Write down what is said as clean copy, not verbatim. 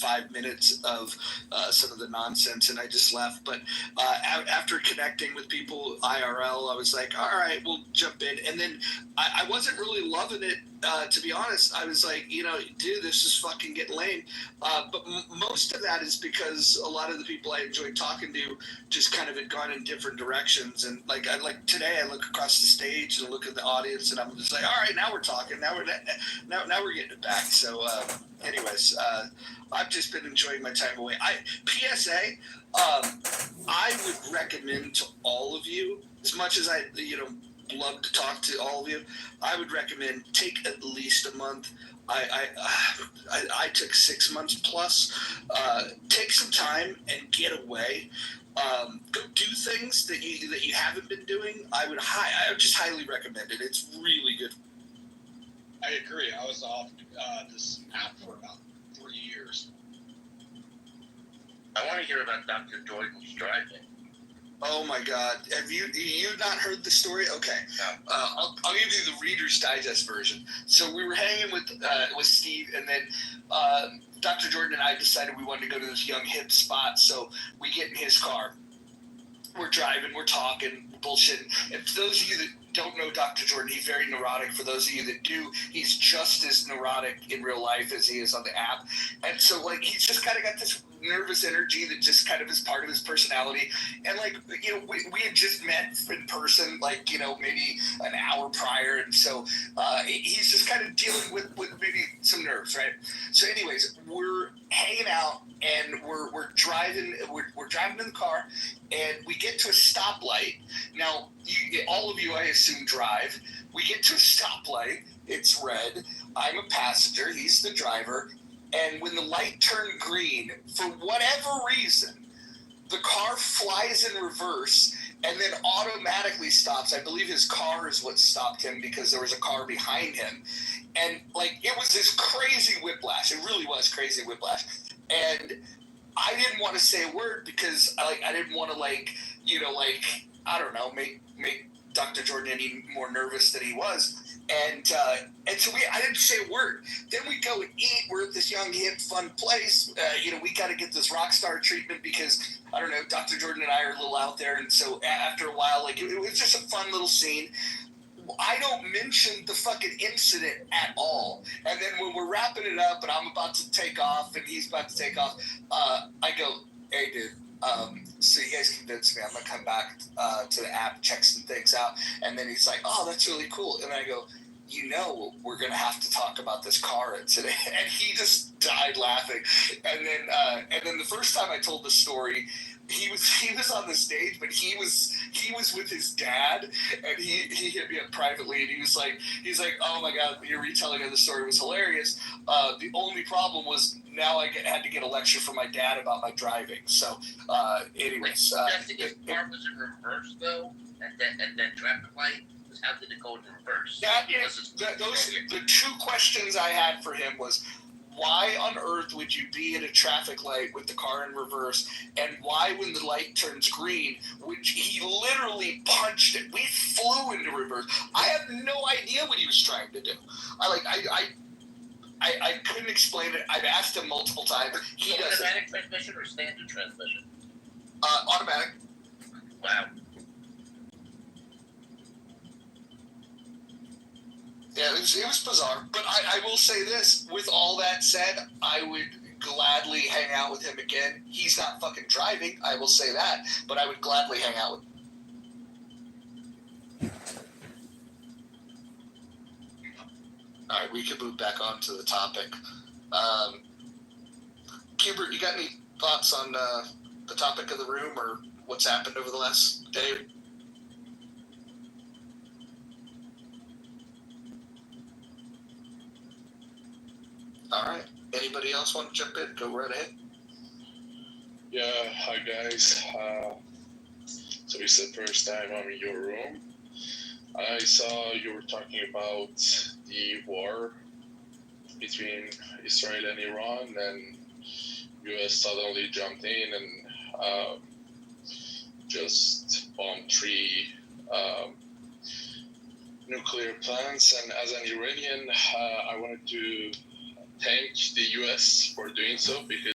5 minutes of some of the nonsense, and I just left. But after connecting with people IRL, I was like, all right, we'll jump in. And then I wasn't really loving it, to be honest. I was like, dude, this is fucking getting lame. But most of that is because a lot of the people I enjoyed talking to just kind of had gone in different directions. And like today, I look across the stage and look at the audience, and I'm just like, all right, now we're talking. Now we're getting it back. So, anyways, I've just been enjoying my time away. PSA, I would recommend to all of you, as much as I, love to talk to all of you, I would recommend take at least a month. I took 6 months plus. Take some time and get away. Go do things that you haven't been doing. I would just highly recommend it. It's really good. I agree. I was off this app for about 3 years. I want to hear about Dr. Jordan's driving. Oh my God! Have you not heard the story? Okay, No. I'll give you the Reader's Digest version. So we were hanging with Steve, and then Dr. Jordan and I decided we wanted to go to this young hip spot. So we get in his car. We're driving, we're talking, bullshitting. And for those of you that don't know Dr. Jordan, he's very neurotic. For those of you that do, he's just as neurotic in real life as he is on the app. And so, he's just kind of got this nervous energy that just kind of is part of his personality. And we had just met in person, maybe an hour prior. And so he's just kind of dealing with maybe some nerves, right? So anyways, we're hanging out and we're driving, we're driving in the car, and we get to a stoplight. Now, all of you, I assume, drive. We get to a stoplight. It's red. I'm a passenger. He's the driver. And when the light turned green, for whatever reason, the car flies in reverse and then automatically stops. I believe his car is what stopped him because there was a car behind him. And, it was this crazy whiplash. It really was crazy whiplash. And I didn't want to say a word because, I didn't want to, I don't know, make Dr. Jordan any more nervous than he was. And so I didn't say a word. Then we go and eat. We're at this young, hip, fun place. We got to get this rock star treatment because, I don't know, Dr. Jordan and I are a little out there. And so after a while, it was just a fun little scene. I don't mention the fucking incident at all. And then when we're wrapping it up and I'm about to take off and he's about to take off, I go, hey, dude. So you guys convinced me. I'm going to come back to the app, check some things out. And then he's like, oh, that's really cool. And I go, we're going to have to talk about this car today. And he just died laughing. And then the first time I told the story, he was on the stage, but he was with his dad, and he hit me up privately, and he's like, oh my God, your retelling of the story was hilarious. The only problem was now I had to get a lecture from my dad about my driving. So, anyways, Just because the car was in reverse though, and then traffic light. How did it go in reverse? The two questions I had for him was, why on earth would you be at a traffic light with the car in reverse? And why, when the light turns green, which he literally punched it, we flew into reverse. I have no idea what he was trying to do. I couldn't explain it. I've asked him multiple times. He doesn't. Automatic transmission or standard transmission? Automatic. Wow. Yeah, it was bizarre. But I will say this, with all that said, I would gladly hang out with him again. He's not fucking driving, I will say that, but I would gladly hang out with him. All right, we can move back on to the topic. Hubert, you got any thoughts on the topic of the room or what's happened over the last day? All right. Anybody else want to jump in? Go right ahead. Yeah, hi guys. So it's the first time I'm in your room. I saw you were talking about the war between Israel and Iran, and US suddenly jumped in and just bombed 3 nuclear plants. And as an Iranian, I wanted to thank the US for doing so, because